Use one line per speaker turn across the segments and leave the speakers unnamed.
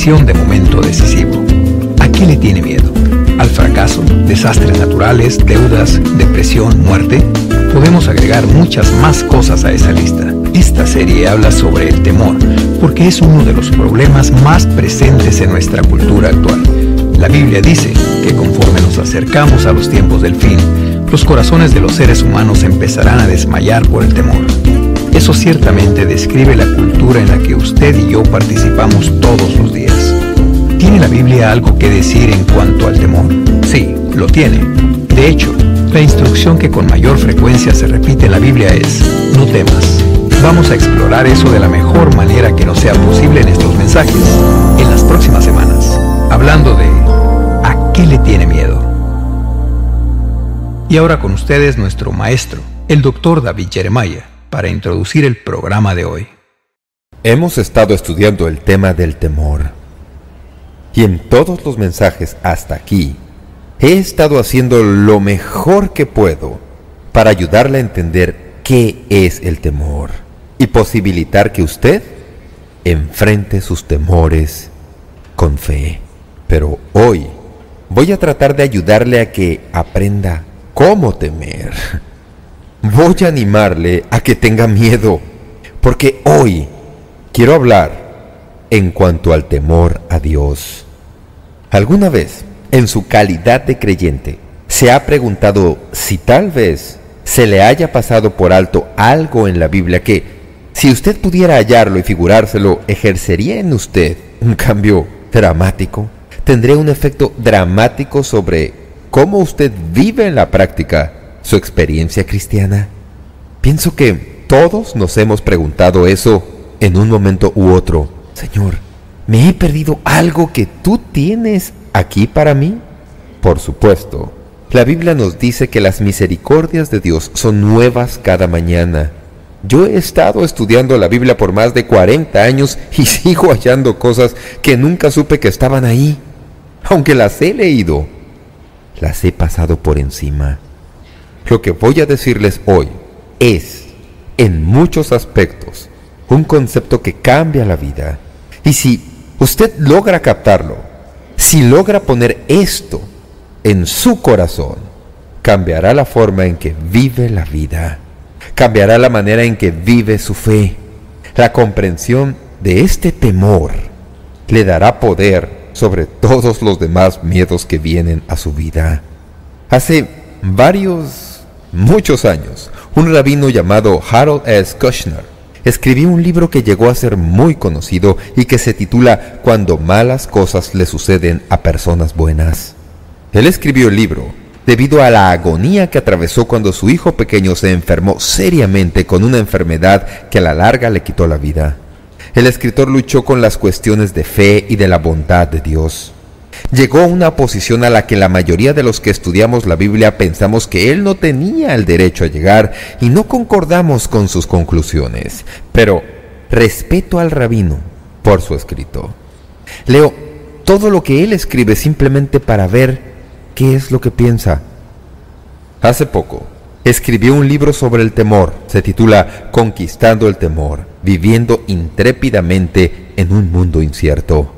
definición de momento decisivo. ¿A qué le tiene miedo? ¿Al fracaso, desastres naturales, deudas, depresión, muerte? Podemos agregar muchas más cosas a esa lista. Esta serie habla sobre el temor, porque es uno de los problemas más presentes en nuestra cultura actual. La Biblia dice que conforme nos acercamos a los tiempos del fin, los corazones de los seres humanos empezarán a desmayar por el temor. Eso ciertamente describe la cultura en la que usted y yo participamos todos los días. ¿Tiene la Biblia algo que decir en cuanto al temor? Sí, lo tiene. De hecho, la instrucción que con mayor frecuencia se repite en la Biblia es: no temas. Vamos a explorar eso de la mejor manera que nos sea posible en estos mensajes, en las próximas semanas, hablando de ¿a qué le tiene miedo? Y ahora con ustedes nuestro maestro, el Dr. David Jeremiah, para introducir el programa de hoy.
Hemos estado estudiando el tema del temor. Y en todos los mensajes hasta aquí, he estado haciendo lo mejor que puedo para ayudarle a entender qué es el temor y posibilitar que usted enfrente sus temores con fe. Pero hoy voy a tratar de ayudarle a que aprenda cómo temer. Voy a animarle a que tenga miedo, porque hoy quiero hablar en cuanto al temor a Dios. ¿Alguna vez, en su calidad de creyente, se ha preguntado si tal vez se le haya pasado por alto algo en la Biblia que, si usted pudiera hallarlo y figurárselo, ejercería en usted un cambio dramático? ¿Tendría un efecto dramático sobre cómo usted vive en la práctica su experiencia cristiana? Pienso que todos nos hemos preguntado eso en un momento u otro. Señor, ¿me he perdido algo que tú tienes aquí para mí? Por supuesto, la Biblia nos dice que las misericordias de Dios son nuevas cada mañana. Yo he estado estudiando la Biblia por más de 40 años y sigo hallando cosas que nunca supe que estaban ahí. Aunque las he leído, las he pasado por encima. Lo que voy a decirles hoy es, en muchos aspectos, un concepto que cambia la vida. Y si usted logra captarlo, si logra poner esto en su corazón, cambiará la forma en que vive la vida. Cambiará la manera en que vive su fe. La comprensión de este temor le dará poder sobre todos los demás miedos que vienen a su vida. Hace muchos años, un rabino llamado Harold S. Kushner escribió un libro que llegó a ser muy conocido y que se titula Cuando malas cosas le suceden a personas buenas. Él escribió el libro debido a la agonía que atravesó cuando su hijo pequeño se enfermó seriamente con una enfermedad que a la larga le quitó la vida. El escritor luchó con las cuestiones de fe y de la bondad de Dios. Llegó a una posición a la que la mayoría de los que estudiamos la Biblia pensamos que él no tenía el derecho a llegar y no concordamos con sus conclusiones. Pero respeto al rabino por su escrito. Leo todo lo que él escribe simplemente para ver qué es lo que piensa. Hace poco escribió un libro sobre el temor. Se titula Conquistando el temor, viviendo intrépidamente en un mundo incierto.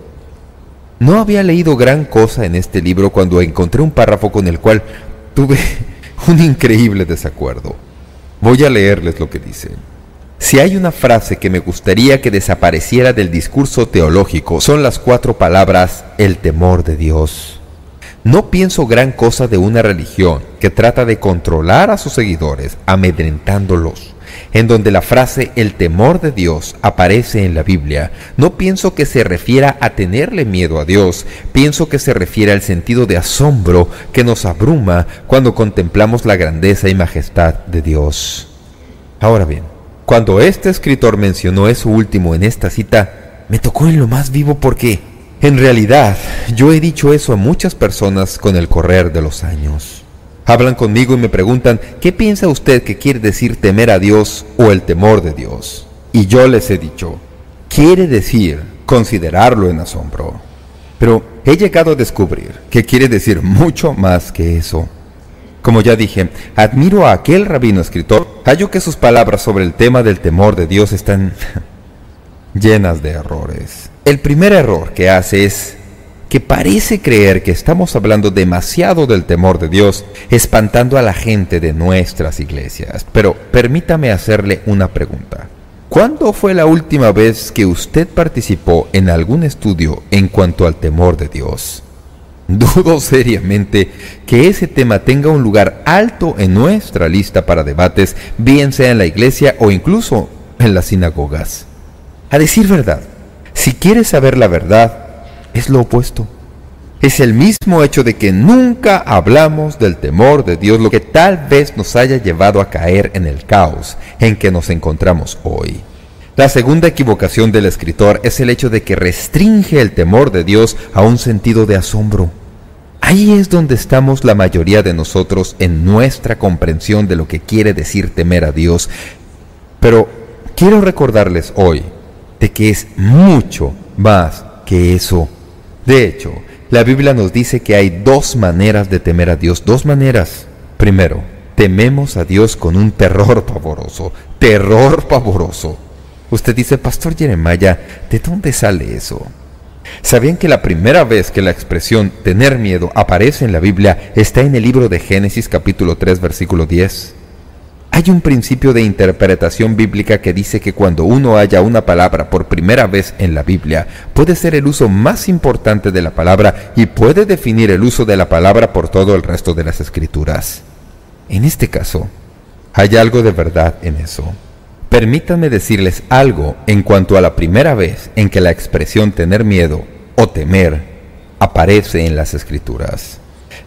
No había leído gran cosa en este libro cuando encontré un párrafo con el cual tuve un increíble desacuerdo. Voy a leerles lo que dice. Si hay una frase que me gustaría que desapareciera del discurso teológico, son las 4 palabras: el temor de Dios. No pienso gran cosa de una religión que trata de controlar a sus seguidores, amedrentándolos. En donde la frase el temor de Dios aparece en la Biblia, no pienso que se refiera a tenerle miedo a Dios, pienso que se refiere al sentido de asombro que nos abruma cuando contemplamos la grandeza y majestad de Dios. Ahora bien, cuando este escritor mencionó eso último en esta cita, me tocó en lo más vivo porque, en realidad, yo he dicho eso a muchas personas con el correr de los años. Hablan conmigo y me preguntan, ¿qué piensa usted que quiere decir temer a Dios o el temor de Dios? Y yo les he dicho, quiere decir considerarlo en asombro. Pero he llegado a descubrir que quiere decir mucho más que eso. Como ya dije, admiro a aquel rabino escritor. Hallo que sus palabras sobre el tema del temor de Dios están llenas de errores. El primer error que hace es que parece creer que estamos hablando demasiado del temor de Dios, espantando a la gente de nuestras iglesias. Pero permítame hacerle una pregunta. ¿Cuándo fue la última vez que usted participó en algún estudio en cuanto al temor de Dios? Dudo seriamente que ese tema tenga un lugar alto en nuestra lista para debates, bien sea en la iglesia o incluso en las sinagogas. A decir verdad, si quieres saber la verdad, es lo opuesto. Es el mismo hecho de que nunca hablamos del temor de Dios lo que tal vez nos haya llevado a caer en el caos en que nos encontramos hoy. La segunda equivocación del escritor es el hecho de que restringe el temor de Dios a un sentido de asombro. Ahí es donde estamos la mayoría de nosotros en nuestra comprensión de lo que quiere decir temer a Dios. Pero quiero recordarles hoy de que es mucho más que eso. De hecho, la Biblia nos dice que hay dos maneras de temer a Dios, dos maneras. Primero, tememos a Dios con un terror pavoroso. Usted dice, Pastor Jeremiah, ¿de dónde sale eso? ¿Sabían que la primera vez que la expresión tener miedo aparece en la Biblia está en el libro de Génesis capítulo 3 versículo 10? Hay un principio de interpretación bíblica que dice que cuando uno halla una palabra por primera vez en la Biblia, puede ser el uso más importante de la palabra y puede definir el uso de la palabra por todo el resto de las Escrituras. En este caso, hay algo de verdad en eso. Permítanme decirles algo en cuanto a la primera vez en que la expresión tener miedo o temer aparece en las Escrituras.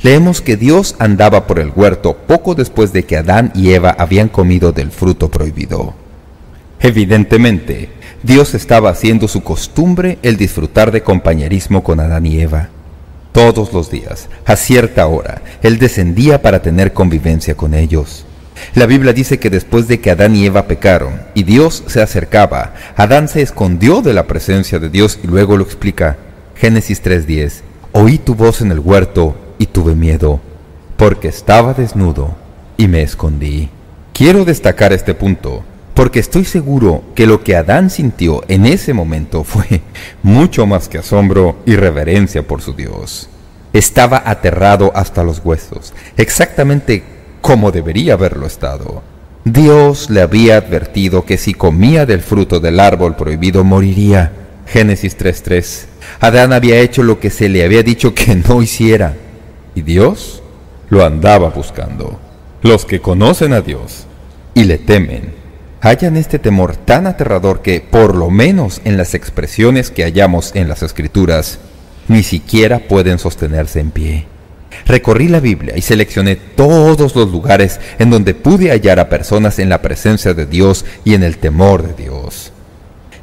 Leemos que Dios andaba por el huerto poco después de que Adán y Eva habían comido del fruto prohibido. Evidentemente, Dios estaba haciendo su costumbre el disfrutar de compañerismo con Adán y Eva. Todos los días, a cierta hora, Él descendía para tener convivencia con ellos. La Biblia dice que después de que Adán y Eva pecaron y Dios se acercaba, Adán se escondió de la presencia de Dios y luego lo explica. Génesis 3:10. Oí tu voz en el huerto y tuve miedo, porque estaba desnudo y me escondí. Quiero destacar este punto, porque estoy seguro que lo que Adán sintió en ese momento fue mucho más que asombro y reverencia por su Dios. Estaba aterrado hasta los huesos, exactamente como debería haberlo estado. Dios le había advertido que si comía del fruto del árbol prohibido moriría. Génesis 3:3. Adán había hecho lo que se le había dicho que no hiciera, y Dios lo andaba buscando. Los que conocen a Dios y le temen, hallan este temor tan aterrador que, por lo menos en las expresiones que hallamos en las Escrituras, ni siquiera pueden sostenerse en pie. Recorrí la Biblia y seleccioné todos los lugares en donde pude hallar a personas en la presencia de Dios y en el temor de Dios.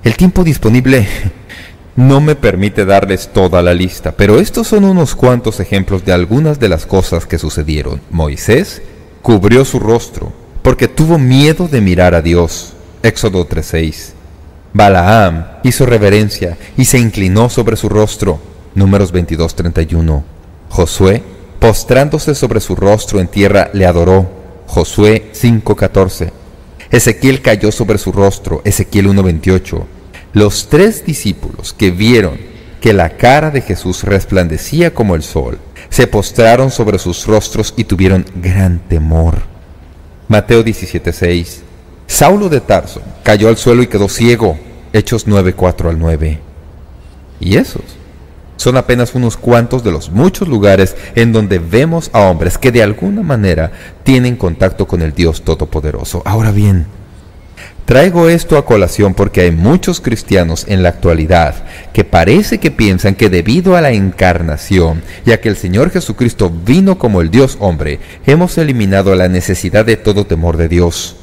El tiempo disponible no me permite darles toda la lista, pero estos son unos cuantos ejemplos de algunas de las cosas que sucedieron. Moisés cubrió su rostro porque tuvo miedo de mirar a Dios. Éxodo 3:6. Balaam hizo reverencia y se inclinó sobre su rostro. Números 22:31. Josué, postrándose sobre su rostro en tierra, le adoró. Josué 5:14. Ezequiel cayó sobre su rostro. Ezequiel 1:28. Los 3 discípulos que vieron que la cara de Jesús resplandecía como el sol, se postraron sobre sus rostros y tuvieron gran temor. Mateo 17:6. Saulo de Tarso cayó al suelo y quedó ciego. Hechos 9:4-9. Y esos son apenas unos cuantos de los muchos lugares en donde vemos a hombres que de alguna manera tienen contacto con el Dios Todopoderoso. Ahora bien, traigo esto a colación porque hay muchos cristianos en la actualidad que parece que piensan que debido a la encarnación y a que el Señor Jesucristo vino como el Dios hombre, hemos eliminado la necesidad de todo temor de Dios.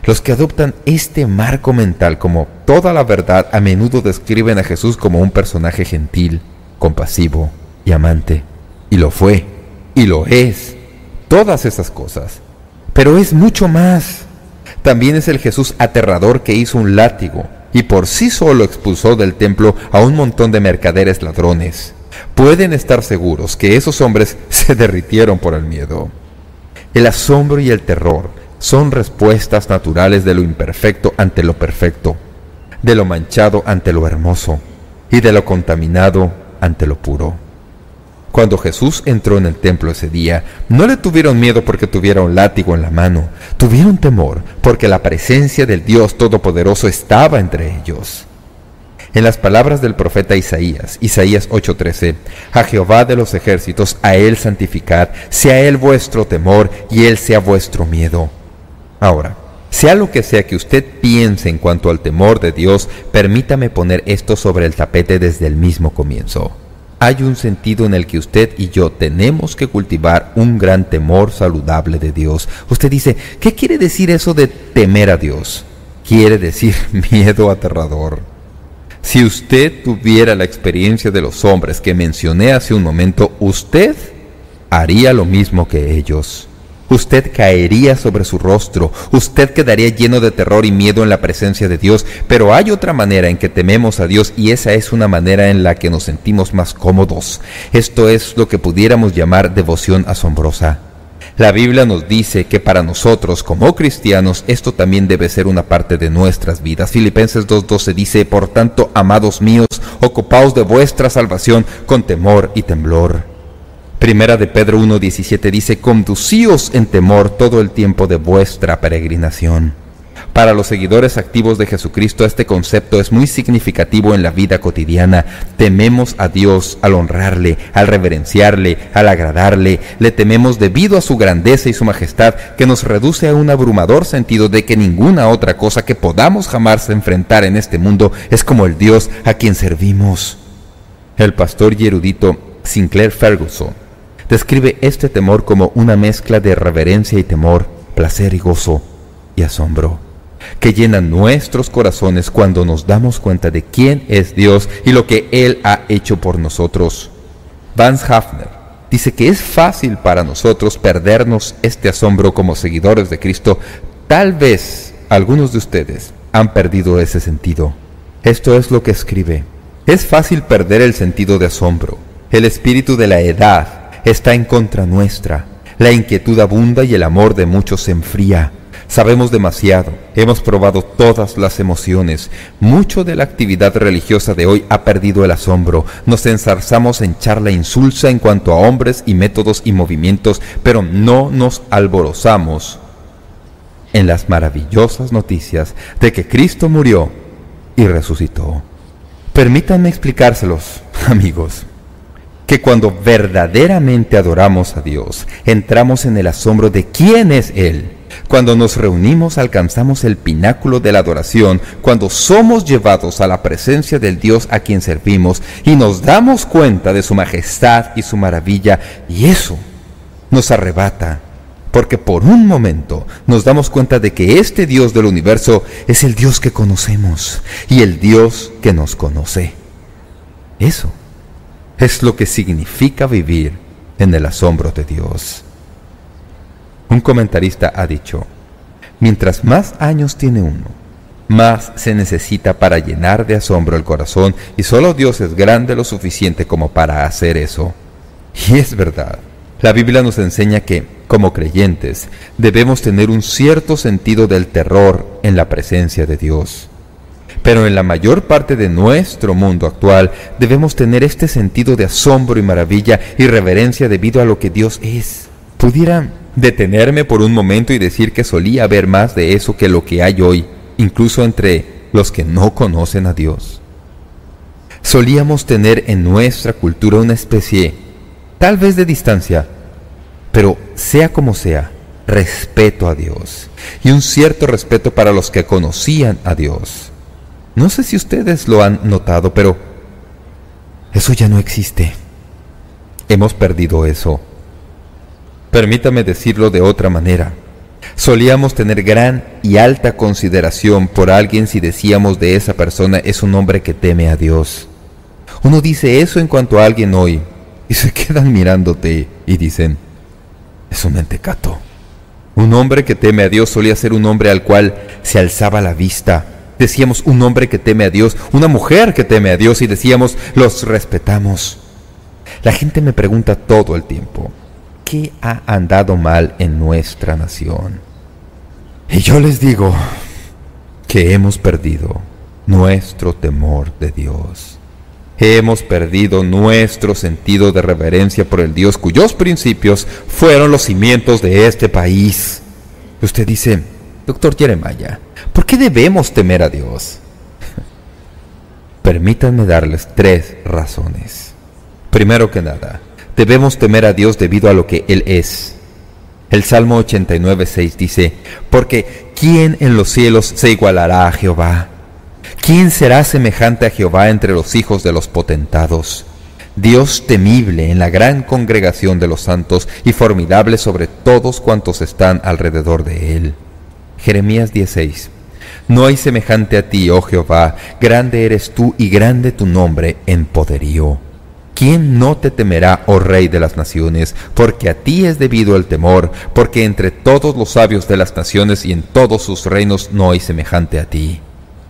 Los que adoptan este marco mental como toda la verdad a menudo describen a Jesús como un personaje gentil, compasivo y amante. Y lo fue, y lo es, todas esas cosas. Pero es mucho más. También es el Jesús aterrador que hizo un látigo y por sí solo expulsó del templo a un montón de mercaderes ladrones. Pueden estar seguros que esos hombres se derritieron por el miedo. El asombro y el terror son respuestas naturales de lo imperfecto ante lo perfecto, de lo manchado ante lo hermoso. y de lo contaminado ante lo puro. Cuando Jesús entró en el templo ese día, no le tuvieron miedo porque tuviera un látigo en la mano. Tuvieron temor porque la presencia del Dios Todopoderoso estaba entre ellos. En las palabras del profeta Isaías 8:13, a Jehová de los ejércitos, a Él santificad, sea Él vuestro temor y Él sea vuestro miedo. Ahora, sea lo que sea que usted piense en cuanto al temor de Dios, permítame poner esto sobre el tapete desde el mismo comienzo. Hay un sentido en el que usted y yo tenemos que cultivar un gran temor saludable de Dios. Usted dice, ¿qué quiere decir eso de temer a Dios? Quiere decir miedo aterrador. Si usted tuviera la experiencia de los hombres que mencioné hace un momento, usted haría lo mismo que ellos. Usted caería sobre su rostro, usted quedaría lleno de terror y miedo en la presencia de Dios, pero hay otra manera en que tememos a Dios y esa es una manera en la que nos sentimos más cómodos. Esto es lo que pudiéramos llamar devoción asombrosa. La Biblia nos dice que para nosotros como cristianos esto también debe ser una parte de nuestras vidas. Filipenses 2:12 dice, por tanto, amados míos, ocupaos de vuestra salvación con temor y temblor. Primera de Pedro 1:17 dice, conducíos en temor todo el tiempo de vuestra peregrinación. Para los seguidores activos de Jesucristo este concepto es muy significativo en la vida cotidiana. Tememos a Dios al honrarle, al reverenciarle, al agradarle. Le tememos debido a su grandeza y su majestad, que nos reduce a un abrumador sentido de que ninguna otra cosa que podamos jamás enfrentar en este mundo es como el Dios a quien servimos. El pastor y erudito Sinclair Ferguson describe este temor como una mezcla de reverencia y temor, placer y gozo y asombro, que llena nuestros corazones cuando nos damos cuenta de quién es Dios y lo que Él ha hecho por nosotros. Vance Havner dice que es fácil para nosotros perdernos este asombro como seguidores de Cristo. Tal vez algunos de ustedes han perdido ese sentido. Esto es lo que escribe. Es fácil perder el sentido de asombro. El espíritu de la edad está en contra nuestra. La inquietud abunda y el amor de muchos se enfría. Sabemos demasiado, hemos probado todas las emociones. Mucho de la actividad religiosa de hoy ha perdido el asombro. Nos enzarzamos en charla insulsa en cuanto a hombres y métodos y movimientos, pero no nos alborozamos en las maravillosas noticias de que Cristo murió y resucitó. Permítanme explicárselos, amigos, que cuando verdaderamente adoramos a Dios, entramos en el asombro de quién es Él. Cuando nos reunimos alcanzamos el pináculo de la adoración, cuando somos llevados a la presencia del Dios a quien servimos y nos damos cuenta de su majestad y su maravilla, y eso nos arrebata, porque por un momento nos damos cuenta de que este Dios del universo es el Dios que conocemos y el Dios que nos conoce. Eso es lo que significa vivir en el asombro de Dios. Un comentarista ha dicho, mientras más años tiene uno, más se necesita para llenar de asombro el corazón, y solo Dios es grande lo suficiente como para hacer eso. Y es verdad. La Biblia nos enseña que, como creyentes, debemos tener un cierto sentido del terror en la presencia de Dios. Pero en la mayor parte de nuestro mundo actual debemos tener este sentido de asombro y maravilla y reverencia debido a lo que Dios es. Pudiera detenerme por un momento y decir que solía haber más de eso que lo que hay hoy, incluso entre los que no conocen a Dios. Solíamos tener en nuestra cultura una especie, tal vez de distancia, pero sea como sea, respeto a Dios y un cierto respeto para los que conocían a Dios. No sé si ustedes lo han notado, pero eso ya no existe. Hemos perdido eso. Permítame decirlo de otra manera. Solíamos tener gran y alta consideración por alguien si decíamos de esa persona es un hombre que teme a Dios. Uno dice eso en cuanto a alguien hoy y se quedan mirándote y dicen, es un mentecato. Un hombre que teme a Dios solía ser un hombre al cual se alzaba la vista. Decíamos un hombre que teme a Dios, una mujer que teme a Dios y decíamos, los respetamos. La gente me pregunta todo el tiempo, ¿qué ha andado mal en nuestra nación? Y yo les digo que hemos perdido nuestro temor de Dios. Hemos perdido nuestro sentido de reverencia por el Dios cuyos principios fueron los cimientos de este país. Usted dice, Dr. Jeremiah, ¿por qué debemos temer a Dios? Permítanme darles 3 razones. Primero que nada, debemos temer a Dios debido a lo que Él es. El Salmo 89:6 dice, porque ¿quién en los cielos se igualará a Jehová? ¿Quién será semejante a Jehová entre los hijos de los potentados? Dios temible en la gran congregación de los santos y formidable sobre todos cuantos están alrededor de Él. Jeremías 10:6. No hay semejante a ti, oh Jehová, grande eres tú y grande tu nombre en poderío. ¿Quién no te temerá, oh Rey de las naciones? Porque a ti es debido el temor, porque entre todos los sabios de las naciones y en todos sus reinos no hay semejante a ti.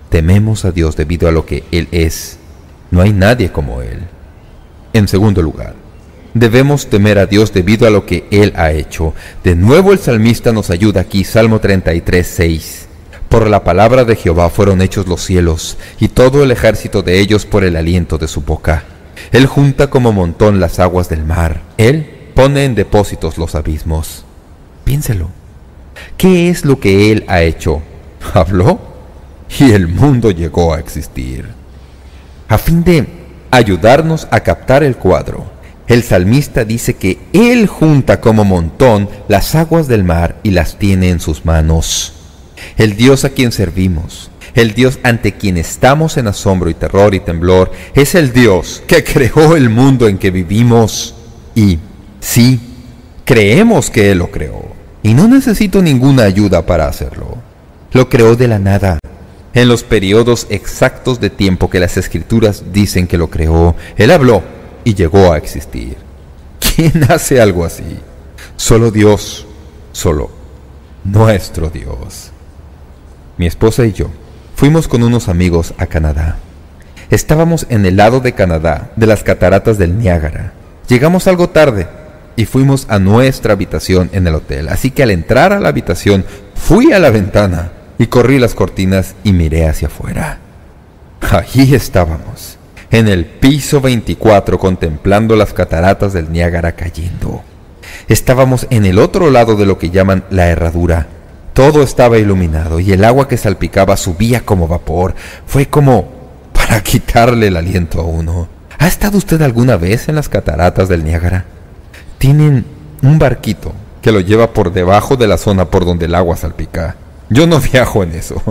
Tememos a Dios debido a lo que Él es. No hay nadie como Él. En segundo lugar, debemos temer a Dios debido a lo que Él ha hecho. De nuevo el salmista nos ayuda aquí, Salmo 33:6. Por la palabra de Jehová fueron hechos los cielos, y todo el ejército de ellos por el aliento de su boca. Él junta como montón las aguas del mar. Él pone en depósitos los abismos. Piénselo. ¿Qué es lo que Él ha hecho? Habló y el mundo llegó a existir. A fin de ayudarnos a captar el cuadro, el salmista dice que Él junta como montón las aguas del mar y las tiene en sus manos. El Dios a quien servimos, el Dios ante quien estamos en asombro y terror y temblor, es el Dios que creó el mundo en que vivimos. Y sí, creemos que Él lo creó, y no necesito ninguna ayuda para hacerlo. Lo creó de la nada, en los periodos exactos de tiempo que las Escrituras dicen que lo creó. Él habló y llegó a existir. ¿Quién hace algo así? Solo Dios, solo nuestro Dios. Mi esposa y yo fuimos con unos amigos a Canadá. Estábamos en el lado de Canadá de las cataratas del Niágara. Llegamos algo tarde y fuimos a nuestra habitación en el hotel. Así que al entrar a la habitación fui a la ventana y corrí las cortinas y miré hacia afuera. Allí estábamos, en el piso 24, contemplando las cataratas del Niágara cayendo. Estábamos en el otro lado de lo que llaman la herradura. Todo estaba iluminado y el agua que salpicaba subía como vapor. Fue como para quitarle el aliento a uno. ¿Ha estado usted alguna vez en las cataratas del Niágara? Tienen un barquito que lo lleva por debajo de la zona por donde el agua salpica. Yo no viajo en eso.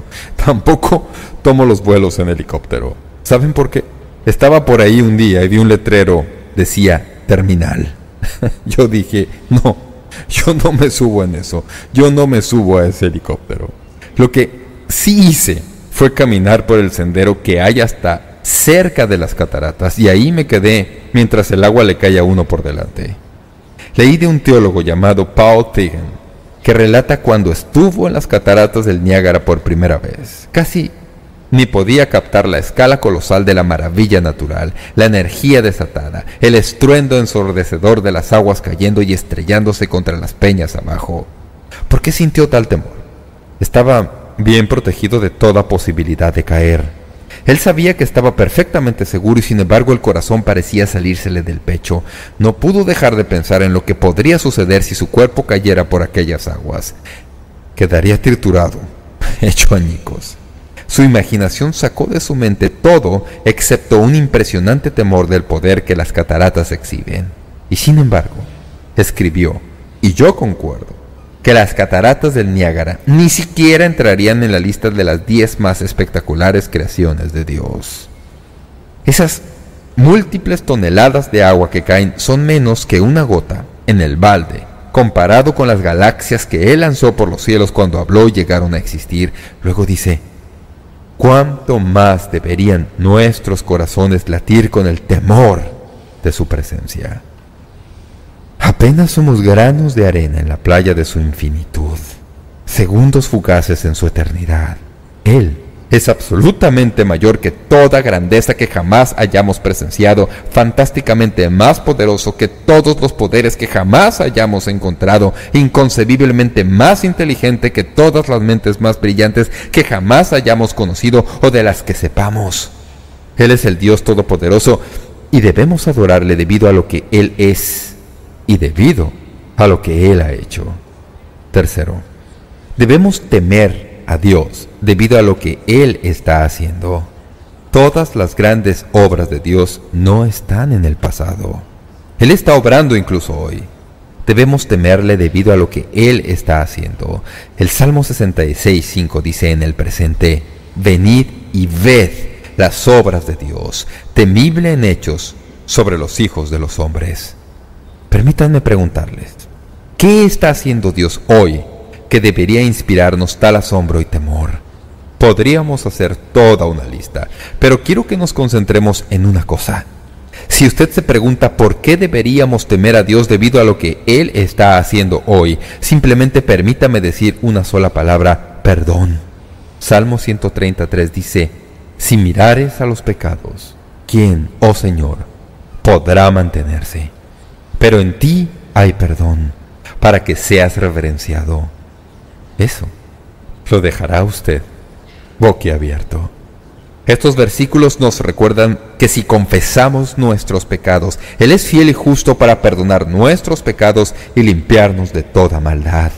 Tampoco tomo los vuelos en helicóptero. ¿Saben por qué? Estaba por ahí un día y vi un letrero. Decía terminal. Yo dije, no, yo no me subo en eso. Yo no me subo a ese helicóptero. Lo que sí hice fue caminar por el sendero que hay hasta cerca de las cataratas, y ahí me quedé mientras el agua le cae a uno por delante. Leí de un teólogo llamado Paul Thigen que relata cuando estuvo en las cataratas del Niágara por primera vez. Casi ni podía captar la escala colosal de la maravilla natural, la energía desatada, el estruendo ensordecedor de las aguas cayendo y estrellándose contra las peñas abajo. ¿Por qué sintió tal temor? Estaba bien protegido de toda posibilidad de caer. Él sabía que estaba perfectamente seguro y sin embargo el corazón parecía salírsele del pecho. No pudo dejar de pensar en lo que podría suceder si su cuerpo cayera por aquellas aguas. Quedaría triturado, hecho añicos. Su imaginación sacó de su mente todo excepto un impresionante temor del poder que las cataratas exhiben. Y sin embargo, escribió, y yo concuerdo, que las cataratas del Niágara ni siquiera entrarían en la lista de las 10 más espectaculares creaciones de Dios. Esas múltiples toneladas de agua que caen son menos que una gota en el balde, comparado con las galaxias que Él lanzó por los cielos cuando habló y llegaron a existir. Luego dice, ¿cuánto más deberían nuestros corazones latir con el temor de su presencia? Apenas somos granos de arena en la playa de su infinitud, segundos fugaces en su eternidad. Él es absolutamente mayor que toda grandeza que jamás hayamos presenciado, fantásticamente más poderoso que todos los poderes que jamás hayamos encontrado, inconcebiblemente más inteligente que todas las mentes más brillantes que jamás hayamos conocido o de las que sepamos. Él es el Dios Todopoderoso y debemos adorarle debido a lo que Él es y debido a lo que Él ha hecho. Tercero, debemos temer a Dios debido a lo que Él está haciendo. Todas las grandes obras de Dios no están en el pasado. Él está obrando incluso hoy. Debemos temerle debido a lo que Él está haciendo. El Salmo 66:5 dice en el presente: venid y ved las obras de Dios, temible en hechos sobre los hijos de los hombres. Permítanme preguntarles, ¿qué está haciendo Dios hoy que debería inspirarnos tal asombro y temor? Podríamos hacer toda una lista, pero quiero que nos concentremos en una cosa. Si usted se pregunta por qué deberíamos temer a Dios debido a lo que Él está haciendo hoy, simplemente permítame decir una sola palabra: perdón. Salmo 133 dice: si mirares a los pecados, ¿quién, oh Señor, podrá mantenerse? Pero en ti hay perdón, para que seas reverenciado. Eso lo dejará usted boquiabierto. Estos versículos nos recuerdan que si confesamos nuestros pecados, Él es fiel y justo para perdonar nuestros pecados y limpiarnos de toda maldad.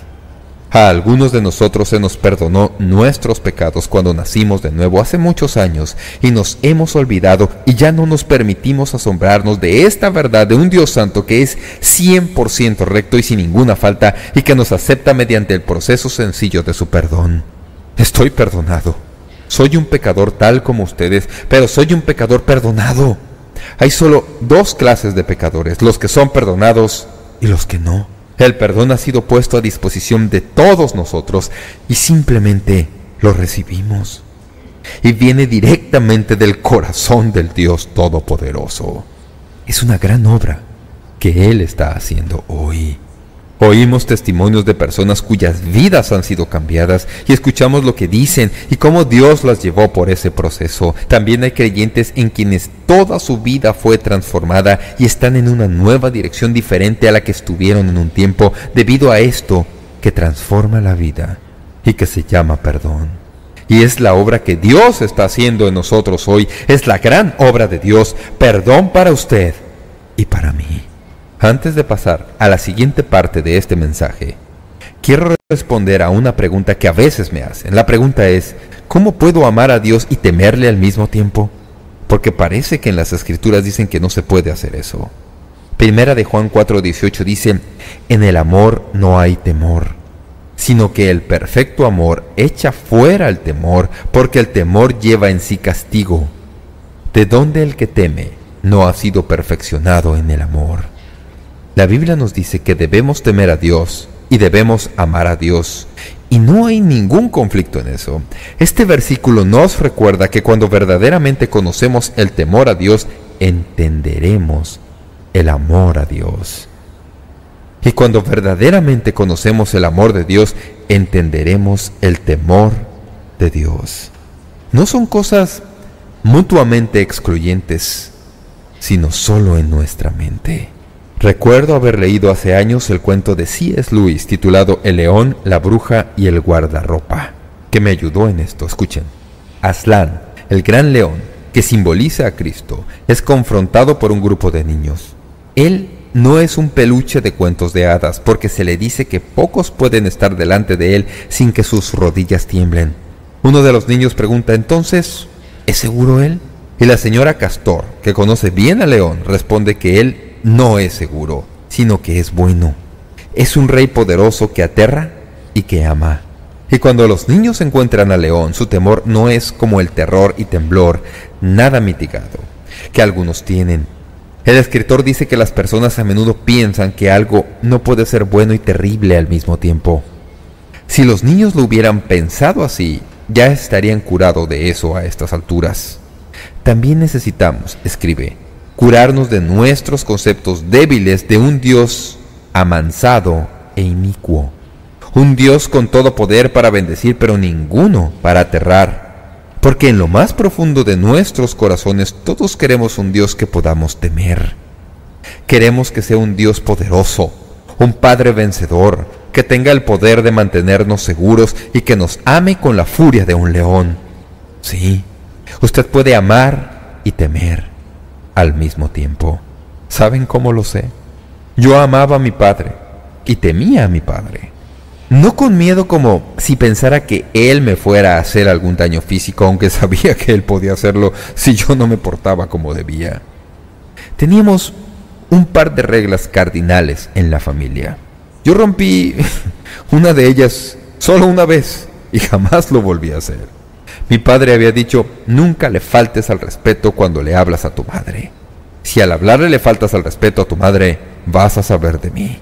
A algunos de nosotros se nos perdonó nuestros pecados cuando nacimos de nuevo hace muchos años y nos hemos olvidado y ya no nos permitimos asombrarnos de esta verdad de un Dios santo que es 100% recto y sin ninguna falta y que nos acepta mediante el proceso sencillo de su perdón. Estoy perdonado. Soy un pecador tal como ustedes, pero soy un pecador perdonado. Hay solo dos clases de pecadores: los que son perdonados y los que no. El perdón ha sido puesto a disposición de todos nosotros y simplemente lo recibimos. Y viene directamente del corazón del Dios Todopoderoso. Es una gran obra que Él está haciendo hoy. Oímos testimonios de personas cuyas vidas han sido cambiadas y escuchamos lo que dicen y cómo Dios las llevó por ese proceso. También hay creyentes en quienes toda su vida fue transformada y están en una nueva dirección diferente a la que estuvieron en un tiempo debido a esto que transforma la vida y que se llama perdón. Y es la obra que Dios está haciendo en nosotros hoy. Es la gran obra de Dios, perdón para usted y para mí. Antes de pasar a la siguiente parte de este mensaje, quiero responder a una pregunta que a veces me hacen. La pregunta es: ¿cómo puedo amar a Dios y temerle al mismo tiempo? Porque parece que en las Escrituras dicen que no se puede hacer eso. Primera de Juan 4:18 dice: en el amor no hay temor, sino que el perfecto amor echa fuera el temor, porque el temor lleva en sí castigo. ¿De dónde el que teme no ha sido perfeccionado en el amor? La Biblia nos dice que debemos temer a Dios y debemos amar a Dios, y no hay ningún conflicto en eso. Este versículo nos recuerda que cuando verdaderamente conocemos el temor a Dios, entenderemos el amor a Dios. Y cuando verdaderamente conocemos el amor de Dios, entenderemos el temor de Dios. No son cosas mutuamente excluyentes, sino solo en nuestra mente. Recuerdo haber leído hace años el cuento de C.S. Lewis titulado El león, la bruja y el guardarropa, que me ayudó en esto. Escuchen. Aslan, el gran león, que simboliza a Cristo, es confrontado por un grupo de niños. Él no es un peluche de cuentos de hadas, porque se le dice que pocos pueden estar delante de él sin que sus rodillas tiemblen. Uno de los niños pregunta: ¿entonces es seguro él? Y la señora Castor, que conoce bien al león, responde que él no es seguro, sino que es bueno. Es un rey poderoso que aterra y que ama. Y cuando los niños encuentran al león, su temor no es como el terror y temblor, nada mitigado, que algunos tienen. El escritor dice que las personas a menudo piensan que algo no puede ser bueno y terrible al mismo tiempo. Si los niños lo hubieran pensado así, ya estarían curados de eso a estas alturas. También necesitamos, escribe, curarnos de nuestros conceptos débiles de un Dios amansado e inicuo. Un Dios con todo poder para bendecir, pero ninguno para aterrar. Porque en lo más profundo de nuestros corazones todos queremos un Dios que podamos temer. Queremos que sea un Dios poderoso, un Padre vencedor, que tenga el poder de mantenernos seguros y que nos ame con la furia de un león. Sí, usted puede amar y temer al mismo tiempo. ¿Saben cómo lo sé? Yo amaba a mi padre y temía a mi padre. No con miedo como si pensara que él me fuera a hacer algún daño físico, aunque sabía que él podía hacerlo si yo no me portaba como debía. Teníamos un par de reglas cardinales en la familia. Yo rompí una de ellas solo una vez y jamás lo volví a hacer. Mi padre había dicho: nunca le faltes al respeto cuando le hablas a tu madre. Si al hablarle le faltas al respeto a tu madre, vas a saber de mí.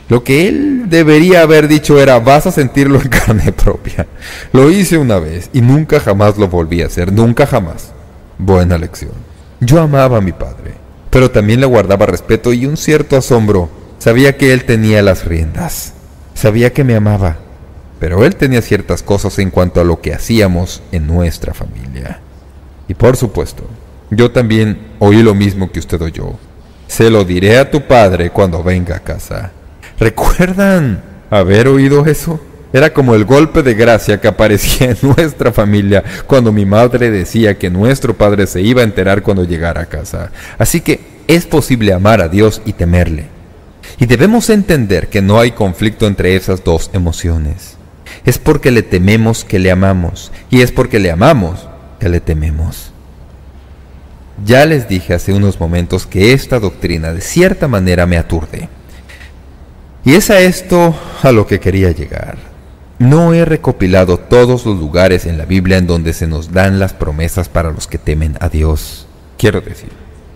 Lo que él debería haber dicho era: vas a sentirlo en carne propia. Lo hice una vez y nunca jamás lo volví a hacer, nunca jamás. Buena lección. Yo amaba a mi padre, pero también le guardaba respeto y un cierto asombro. Sabía que él tenía las riendas. Sabía que me amaba, pero él tenía ciertas cosas en cuanto a lo que hacíamos en nuestra familia. Y por supuesto, yo también oí lo mismo que usted oyó. Se lo diré a tu padre cuando venga a casa. ¿Recuerdan haber oído eso? Era como el golpe de gracia que aparecía en nuestra familia cuando mi madre decía que nuestro padre se iba a enterar cuando llegara a casa. Así que es posible amar a Dios y temerle. Y debemos entender que no hay conflicto entre esas dos emociones. Es porque le tememos que le amamos, y es porque le amamos que le tememos. Ya les dije hace unos momentos que esta doctrina de cierta manera me aturde. Y es a esto a lo que quería llegar. No he recopilado todos los lugares en la Biblia en donde se nos dan las promesas para los que temen a Dios. Quiero decir,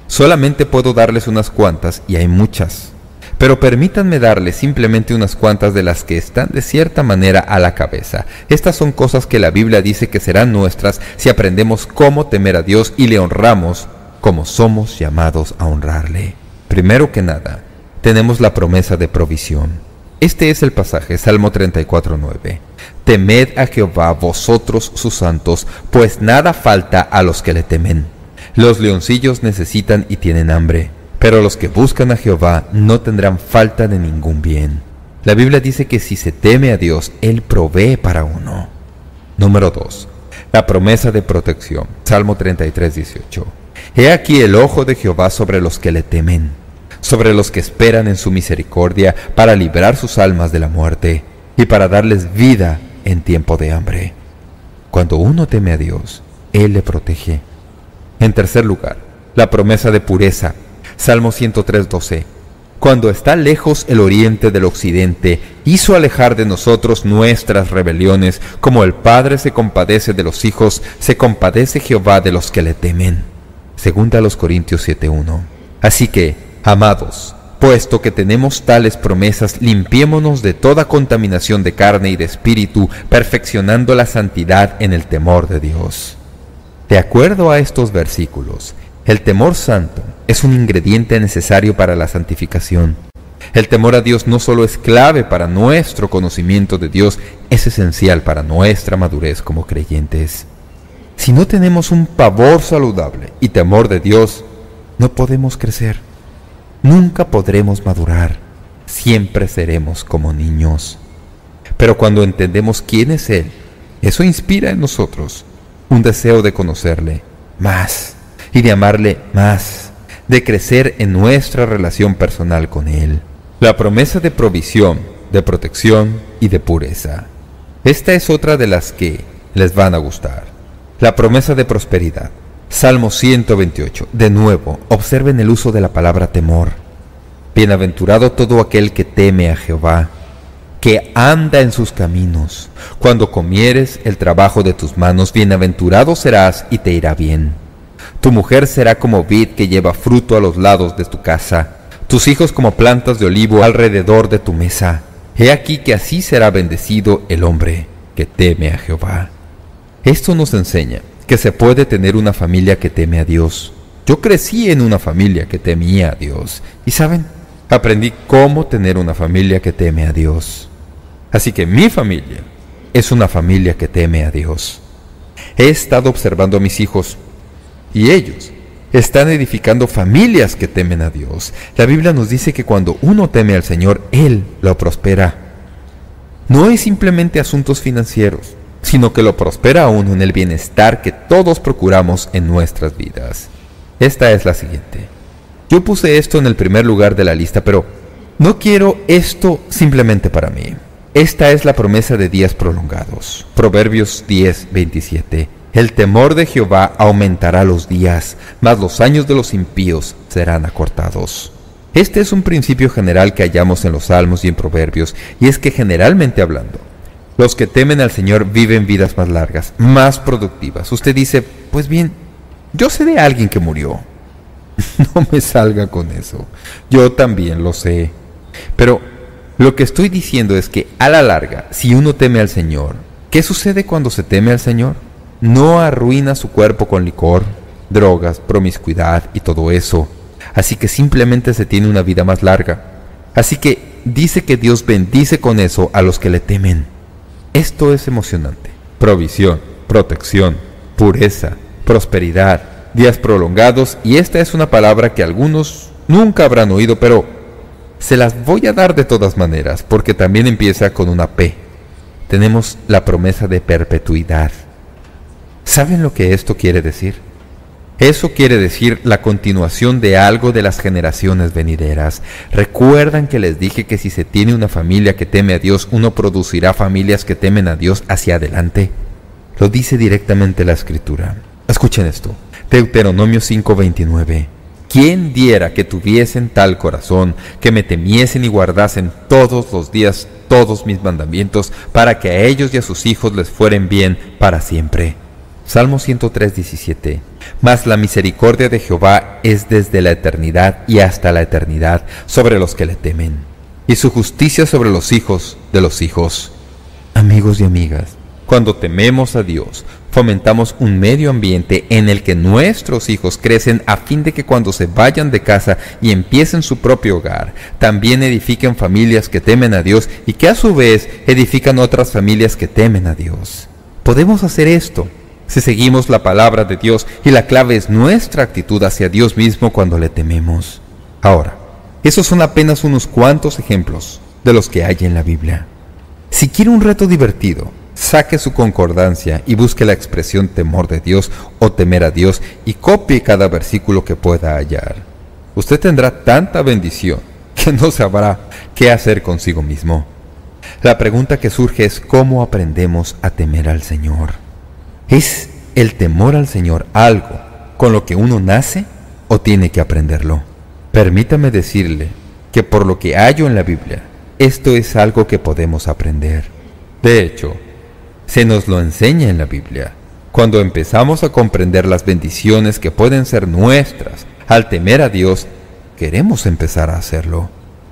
solamente puedo darles unas cuantas, y hay muchas. Pero permítanme darles simplemente unas cuantas de las que están de cierta manera a la cabeza. Estas son cosas que la Biblia dice que serán nuestras si aprendemos cómo temer a Dios y le honramos como somos llamados a honrarle. Primero que nada, tenemos la promesa de provisión. Este es el pasaje, Salmo 34:9. Temed a Jehová vosotros sus santos, pues nada falta a los que le temen. Los leoncillos necesitan y tienen hambre, pero los que buscan a Jehová no tendrán falta de ningún bien. La Biblia dice que si se teme a Dios, Él provee para uno. Número 2. La promesa de protección. Salmo 33:18. He aquí el ojo de Jehová sobre los que le temen, sobre los que esperan en su misericordia, para librar sus almas de la muerte y para darles vida en tiempo de hambre. Cuando uno teme a Dios, Él le protege. En tercer lugar, la promesa de pureza. Salmo 103:12. Cuando está lejos el oriente del occidente, hizo alejar de nosotros nuestras rebeliones. Como el Padre se compadece de los hijos, se compadece Jehová de los que le temen. Segunda a los Corintios 7:1. Así que, amados, puesto que tenemos tales promesas, limpiémonos de toda contaminación de carne y de espíritu, perfeccionando la santidad en el temor de Dios. De acuerdo a estos versículos, el temor santo es un ingrediente necesario para la santificación. El temor a Dios no solo es clave para nuestro conocimiento de Dios, es esencial para nuestra madurez como creyentes. Si no tenemos un pavor saludable y temor de Dios, no podemos crecer. Nunca podremos madurar. Siempre seremos como niños. Pero cuando entendemos quién es Él, eso inspira en nosotros un deseo de conocerle más y de amarle más, de crecer en nuestra relación personal con Él. La promesa de provisión, de protección y de pureza. Esta es otra de las que les van a gustar. La promesa de prosperidad. Salmo 128. De nuevo, observen el uso de la palabra temor. Bienaventurado todo aquel que teme a Jehová, que anda en sus caminos. Cuando comieres el trabajo de tus manos, bienaventurado serás y te irá bien. Tu mujer será como vid que lleva fruto a los lados de tu casa, tus hijos como plantas de olivo alrededor de tu mesa. He aquí que así será bendecido el hombre que teme a Jehová. Esto nos enseña que se puede tener una familia que teme a Dios. Yo crecí en una familia que temía a Dios. Y ¿saben? Aprendí cómo tener una familia que teme a Dios. Así que mi familia es una familia que teme a Dios. He estado observando a mis hijos y ellos están edificando familias que temen a Dios. La Biblia nos dice que cuando uno teme al Señor, Él lo prospera. No es simplemente asuntos financieros, sino que lo prospera a uno en el bienestar que todos procuramos en nuestras vidas. Esta es la siguiente. Yo puse esto en el primer lugar de la lista, pero no quiero esto simplemente para mí. Esta es la promesa de días prolongados. Proverbios 10:27. El temor de Jehová aumentará los días, mas los años de los impíos serán acortados. Este es un principio general que hallamos en los Salmos y en Proverbios, y es que generalmente hablando, los que temen al Señor viven vidas más largas, más productivas. Usted dice, pues bien, yo sé de alguien que murió. No me salga con eso. Yo también lo sé. Pero lo que estoy diciendo es que a la larga, si uno teme al Señor, ¿qué sucede cuando se teme al Señor? No arruina su cuerpo con licor, drogas, promiscuidad y todo eso. Así que simplemente se tiene una vida más larga. Así que dice que Dios bendice con eso a los que le temen. Esto es emocionante. Provisión, protección, pureza, prosperidad, días prolongados, y esta es una palabra que algunos nunca habrán oído, pero se las voy a dar de todas maneras, porque también empieza con una P. Tenemos la promesa de perpetuidad. ¿Saben lo que esto quiere decir? Eso quiere decir la continuación de algo de las generaciones venideras. ¿Recuerdan que les dije que si se tiene una familia que teme a Dios, uno producirá familias que temen a Dios hacia adelante? Lo dice directamente la Escritura. Escuchen esto. Deuteronomio 5:29. ¿Quién diera que tuviesen tal corazón, que me temiesen y guardasen todos los días todos mis mandamientos, para que a ellos y a sus hijos les fueren bien para siempre? Salmo 103:17. Mas la misericordia de Jehová es desde la eternidad y hasta la eternidad sobre los que le temen, y su justicia sobre los hijos de los hijos. Amigos y amigas, cuando tememos a Dios, fomentamos un medio ambiente en el que nuestros hijos crecen a fin de que cuando se vayan de casa y empiecen su propio hogar, también edifiquen familias que temen a Dios y que a su vez edifican otras familias que temen a Dios. Podemos hacer esto si seguimos la palabra de Dios, y la clave es nuestra actitud hacia Dios mismo cuando le tememos. Ahora, esos son apenas unos cuantos ejemplos de los que hay en la Biblia. Si quiere un reto divertido, saque su concordancia y busque la expresión temor de Dios o temer a Dios y copie cada versículo que pueda hallar. Usted tendrá tanta bendición que no sabrá qué hacer consigo mismo. La pregunta que surge es ¿cómo aprendemos a temer al Señor? ¿Es el temor al Señor algo con lo que uno nace o tiene que aprenderlo? Permítame decirle que por lo que hallo en la Biblia, esto es algo que podemos aprender. De hecho, se nos lo enseña en la Biblia. Cuando empezamos a comprender las bendiciones que pueden ser nuestras al temer a Dios, queremos empezar a hacerlo.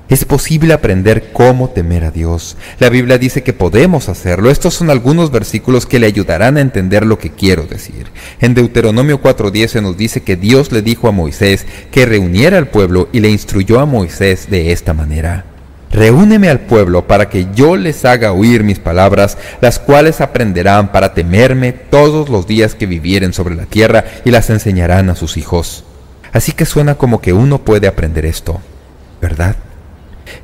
Es posible aprender cómo temer a Dios. La Biblia dice que podemos hacerlo. Estos son algunos versículos que le ayudarán a entender lo que quiero decir. En Deuteronomio 4:10 se nos dice que Dios le dijo a Moisés que reuniera al pueblo y le instruyó a Moisés de esta manera: Reúneme al pueblo para que yo les haga oír mis palabras, las cuales aprenderán para temerme todos los días que vivieren sobre la tierra, y las enseñarán a sus hijos. Así que suena como que uno puede aprender esto, ¿verdad?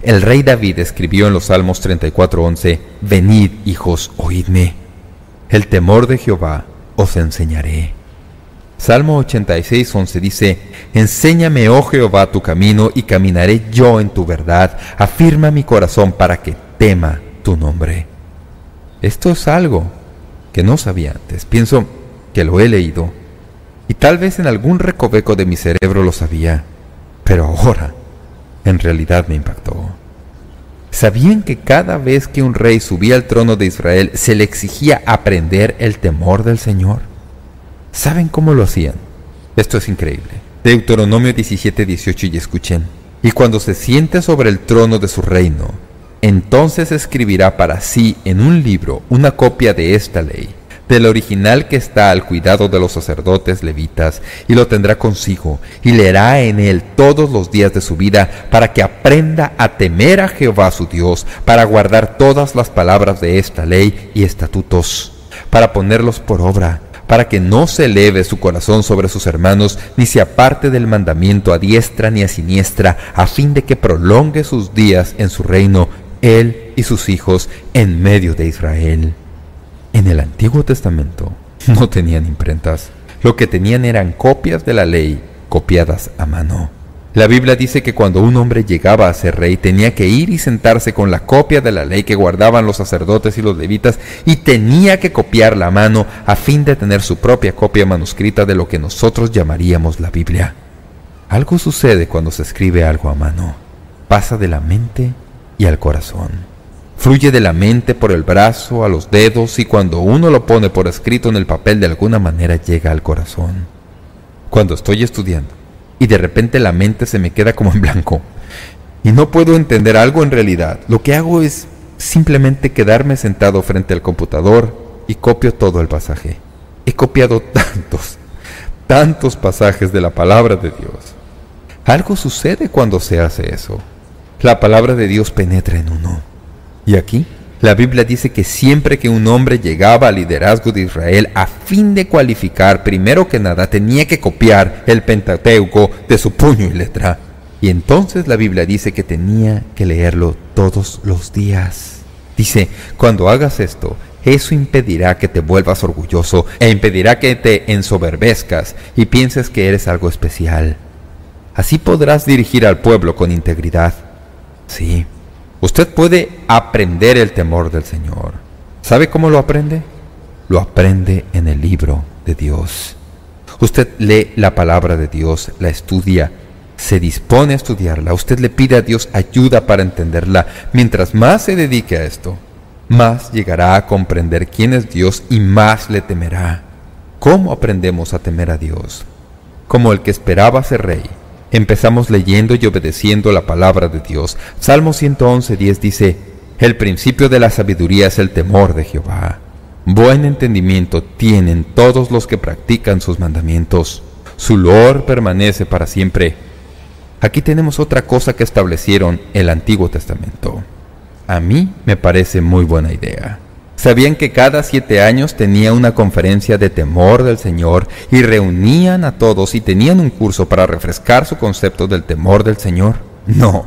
El rey David escribió en los Salmos 34:11, Venid, hijos, oídme. El temor de Jehová os enseñaré. Salmo 86:11 dice, Enséñame, oh Jehová, tu camino, y caminaré yo en tu verdad. Afirma mi corazón para que tema tu nombre. Esto es algo que no sabía antes. Pienso que lo he leído, y tal vez en algún recoveco de mi cerebro lo sabía, pero ahora en realidad me impactó. ¿Sabían que cada vez que un rey subía al trono de Israel se le exigía aprender el temor del Señor? ¿Saben cómo lo hacían? Esto es increíble. Deuteronomio 17:18, y escuchen. Y cuando se siente sobre el trono de su reino, entonces escribirá para sí en un libro una copia de esta ley, del original que está al cuidado de los sacerdotes levitas, y lo tendrá consigo, y leerá en él todos los días de su vida, para que aprenda a temer a Jehová su Dios, para guardar todas las palabras de esta ley y estatutos, para ponerlos por obra, para que no se eleve su corazón sobre sus hermanos, ni se aparte del mandamiento a diestra ni a siniestra, a fin de que prolongue sus días en su reino, él y sus hijos en medio de Israel. En el Antiguo Testamento no tenían imprentas. Lo que tenían eran copias de la ley copiadas a mano. La Biblia dice que cuando un hombre llegaba a ser rey, tenía que ir y sentarse con la copia de la ley que guardaban los sacerdotes y los levitas, y tenía que copiarla a mano a fin de tener su propia copia manuscrita de lo que nosotros llamaríamos la Biblia. Algo sucede cuando se escribe algo a mano. Pasa de la mente y al corazón. Fluye de la mente por el brazo a los dedos, y cuando uno lo pone por escrito en el papel, de alguna manera llega al corazón. Cuando estoy estudiando y de repente la mente se me queda como en blanco y no puedo entender algo en realidad, lo que hago es simplemente quedarme sentado frente al computador y copio todo el pasaje. He copiado tantos pasajes de la palabra de Dios. Algo sucede cuando se hace eso. La palabra de Dios penetra en uno. Y aquí la Biblia dice que siempre que un hombre llegaba al liderazgo de Israel, a fin de cualificar, primero que nada tenía que copiar el Pentateuco de su puño y letra. Y entonces la Biblia dice que tenía que leerlo todos los días. Dice, cuando hagas esto, eso impedirá que te vuelvas orgulloso e impedirá que te ensoberbezcas y pienses que eres algo especial. Así podrás dirigir al pueblo con integridad. Sí. Usted puede aprender el temor del Señor. ¿Sabe cómo lo aprende? Lo aprende en el libro de Dios. Usted lee la palabra de Dios, la estudia, se dispone a estudiarla. Usted le pide a Dios ayuda para entenderla. Mientras más se dedique a esto, más llegará a comprender quién es Dios y más le temerá. ¿Cómo aprendemos a temer a Dios? Como el que esperaba ser rey. Empezamos leyendo y obedeciendo la palabra de Dios. Salmo 111:10 dice, el principio de la sabiduría es el temor de Jehová. Buen entendimiento tienen todos los que practican sus mandamientos. Su loor permanece para siempre. Aquí tenemos otra cosa que establecieron el Antiguo Testamento. A mí me parece muy buena idea. ¿Sabían que cada 7 años tenía una conferencia de temor del Señor y reunían a todos y tenían un curso para refrescar su concepto del temor del Señor? No,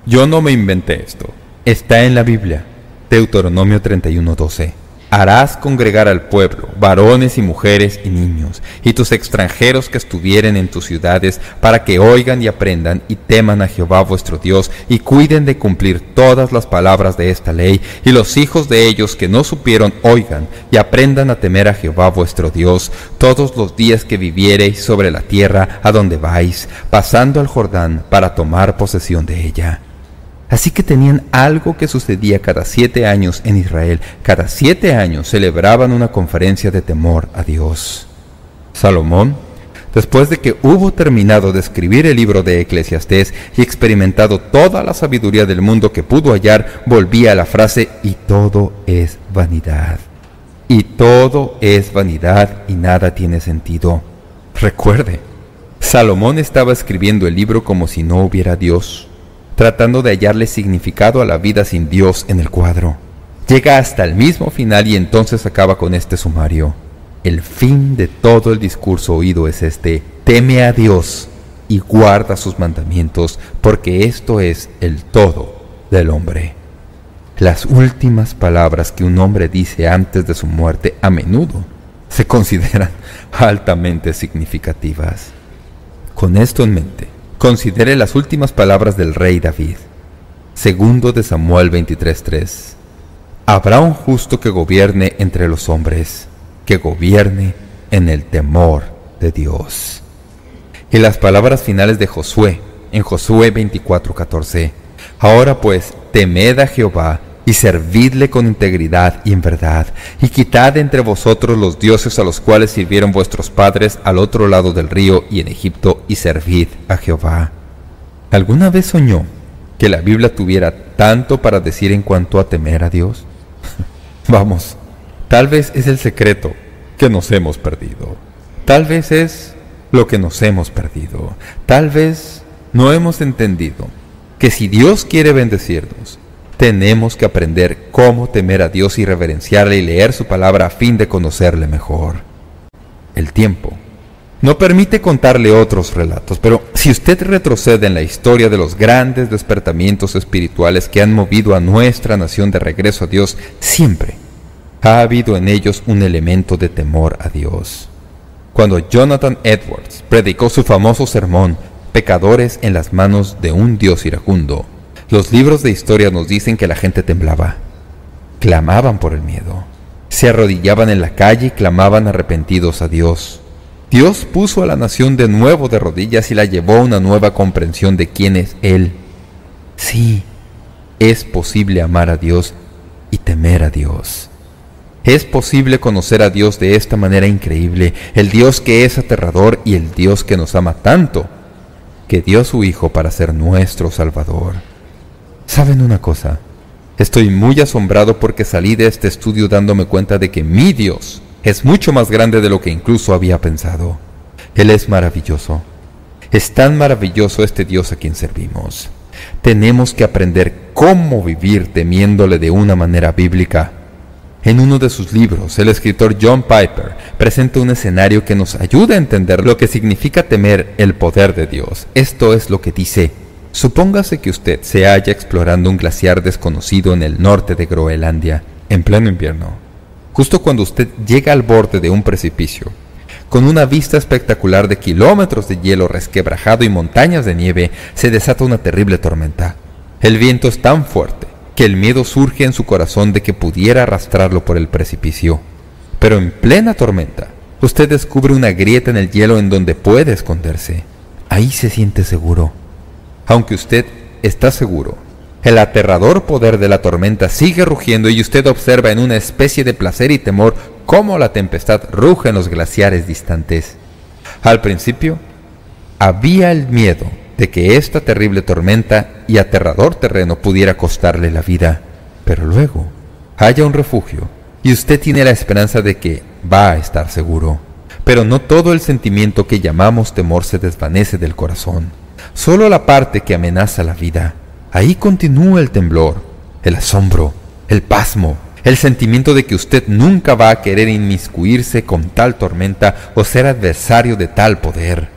yo no me inventé esto. Está en la Biblia. Deuteronomio 31:12. Harás congregar al pueblo, varones y mujeres y niños, y tus extranjeros que estuvieren en tus ciudades, para que oigan y aprendan y teman a Jehová vuestro Dios, y cuiden de cumplir todas las palabras de esta ley, y los hijos de ellos que no supieron oigan y aprendan a temer a Jehová vuestro Dios todos los días que viviereis sobre la tierra a donde vais, pasando al Jordán para tomar posesión de ella. Así que tenían algo que sucedía cada 7 años en Israel. Cada 7 años celebraban una conferencia de temor a Dios. Salomón, después de que hubo terminado de escribir el libro de Eclesiastés y experimentado toda la sabiduría del mundo que pudo hallar, volvía a la frase, y todo es vanidad. Y todo es vanidad y nada tiene sentido. Recuerde, Salomón estaba escribiendo el libro como si no hubiera Dios, tratando de hallarle significado a la vida sin Dios en el cuadro. Llega hasta el mismo final y entonces acaba con este sumario. El fin de todo el discurso oído es este: teme a Dios y guarda sus mandamientos, porque esto es el todo del hombre. Las últimas palabras que un hombre dice antes de su muerte a menudo se consideran altamente significativas. Con esto en mente, considere las últimas palabras del rey David. Segundo de Samuel 23:3. Habrá un justo que gobierne entre los hombres, que gobierne en el temor de Dios. Y las palabras finales de Josué, en Josué 24:14. Ahora pues, temed a Jehová y servidle con integridad y en verdad, y quitad entre vosotros los dioses a los cuales sirvieron vuestros padres al otro lado del río y en Egipto, y servid a Jehová. ¿Alguna vez soñó que la Biblia tuviera tanto para decir en cuanto a temer a Dios? Vamos, tal vez es el secreto que nos hemos perdido. Tal vez es lo que nos hemos perdido. Tal vez no hemos entendido que si Dios quiere bendecirnos, tenemos que aprender cómo temer a Dios y reverenciarle y leer su palabra a fin de conocerle mejor. El tiempo no permite contarle otros relatos, pero si usted retrocede en la historia de los grandes despertamientos espirituales que han movido a nuestra nación de regreso a Dios, siempre ha habido en ellos un elemento de temor a Dios. cuando Jonathan Edwards predicó su famoso sermón Pecadores en las manos de un Dios iracundo, los libros de historia nos dicen que la gente temblaba. Clamaban por el miedo. Se arrodillaban en la calle y clamaban arrepentidos a Dios. Dios puso a la nación de nuevo de rodillas y la llevó a una nueva comprensión de quién es Él. Sí, es posible amar a Dios y temer a Dios. Es posible conocer a Dios de esta manera increíble, el Dios que es aterrador y el Dios que nos ama tanto, que dio a su Hijo para ser nuestro Salvador. ¿Saben una cosa? Estoy muy asombrado porque salí de este estudio dándome cuenta de que mi Dios es mucho más grande de lo que incluso había pensado. Él es maravilloso. Es tan maravilloso este Dios a quien servimos. Tenemos que aprender cómo vivir temiéndole de una manera bíblica. En uno de sus libros, el escritor John Piper presenta un escenario que nos ayuda a entender lo que significa temer el poder de Dios. Esto es lo que dice: supóngase que usted se halla explorando un glaciar desconocido en el norte de Groenlandia, en pleno invierno. Justo cuando usted llega al borde de un precipicio, con una vista espectacular de kilómetros de hielo resquebrajado y montañas de nieve, se desata una terrible tormenta. El viento es tan fuerte que el miedo surge en su corazón de que pudiera arrastrarlo por el precipicio. Pero en plena tormenta, usted descubre una grieta en el hielo en donde puede esconderse. Ahí se siente seguro. Aunque usted está seguro, el aterrador poder de la tormenta sigue rugiendo y usted observa en una especie de placer y temor cómo la tempestad ruge en los glaciares distantes. Al principio, había el miedo de que esta terrible tormenta y aterrador terreno pudiera costarle la vida. Pero luego, halla un refugio y usted tiene la esperanza de que va a estar seguro. Pero no todo el sentimiento que llamamos temor se desvanece del corazón. Solo la parte que amenaza la vida. Ahí continúa el temblor, el asombro, el pasmo, el sentimiento de que usted nunca va a querer inmiscuirse con tal tormenta o ser adversario de tal poder.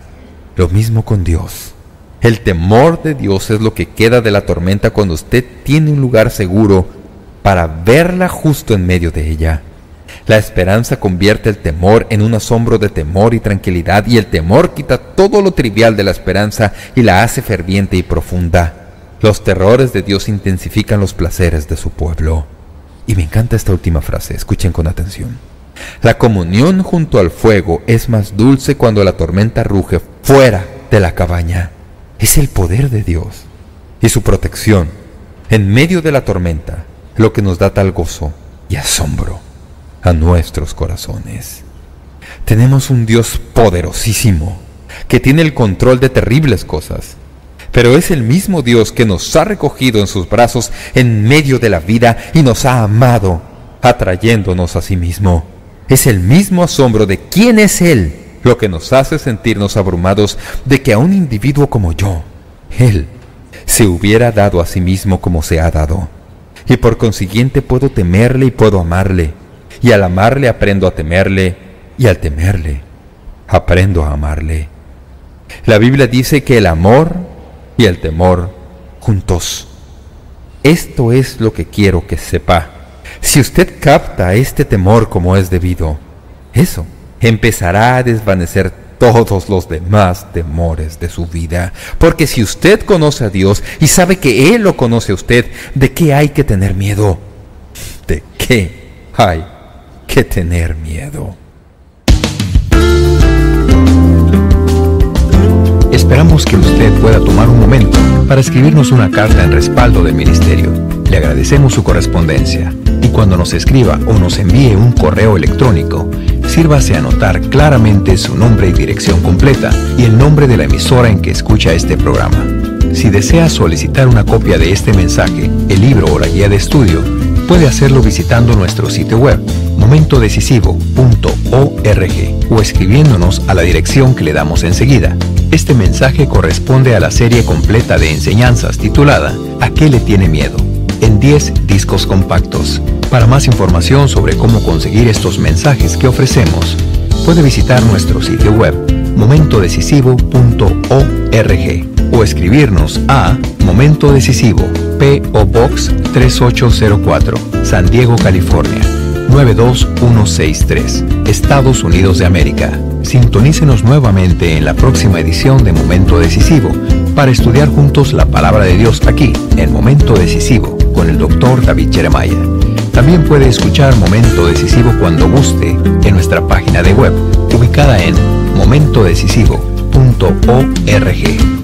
Lo mismo con Dios. El temor de Dios es lo que queda de la tormenta cuando usted tiene un lugar seguro para verla justo en medio de ella. La esperanza convierte el temor en un asombro de temor y tranquilidad, y el temor quita todo lo trivial de la esperanza y la hace ferviente y profunda. Los terrores de Dios intensifican los placeres de su pueblo. Y me encanta esta última frase, escuchen con atención. La comunión junto al fuego es más dulce cuando la tormenta ruge fuera de la cabaña. Es el poder de Dios y su protección en medio de la tormenta lo que nos da tal gozo y asombro a nuestros corazones. Tenemos un Dios poderosísimo que tiene el control de terribles cosas, pero es el mismo Dios que nos ha recogido en sus brazos en medio de la vida y nos ha amado, atrayéndonos a sí mismo. Es el mismo asombro de quién es Él lo que nos hace sentirnos abrumados de que a un individuo como yo, Él se hubiera dado a sí mismo como se ha dado. Y por consiguiente puedo temerle y puedo amarle. Y al amarle aprendo a temerle, y al temerle aprendo a amarle. La Biblia dice que el amor y el temor juntos. Esto es lo que quiero que sepa. Si usted capta este temor como es debido, eso empezará a desvanecer todos los demás temores de su vida. Porque si usted conoce a Dios y sabe que Él lo conoce a usted, ¿de qué hay que tener miedo? ¿De qué hay que tener miedo?
Esperamos que usted pueda tomar un momento para escribirnos una carta en respaldo del ministerio. Le agradecemos su correspondencia y cuando nos escriba o nos envíe un correo electrónico, sírvase a anotar claramente su nombre y dirección completa y el nombre de la emisora en que escucha este programa. Si desea solicitar una copia de este mensaje, el libro o la guía de estudio, puede hacerlo visitando nuestro sitio web momentodecisivo.org o escribiéndonos a la dirección que le damos enseguida. Este mensaje corresponde a la serie completa de enseñanzas titulada ¿A qué le tiene miedo?, en 10 discos compactos. Para más información sobre cómo conseguir estos mensajes que ofrecemos, puede visitar nuestro sitio web momentodecisivo.org o escribirnos a Momento Decisivo, P.O. Box 3804, San Diego, California 92163, Estados Unidos de América. Sintonícenos nuevamente en la próxima edición de Momento Decisivo para estudiar juntos la palabra de Dios aquí, en Momento Decisivo, con el Dr. David Jeremiah. También puede escuchar Momento Decisivo cuando guste en nuestra página de web, ubicada en momentodecisivo.org.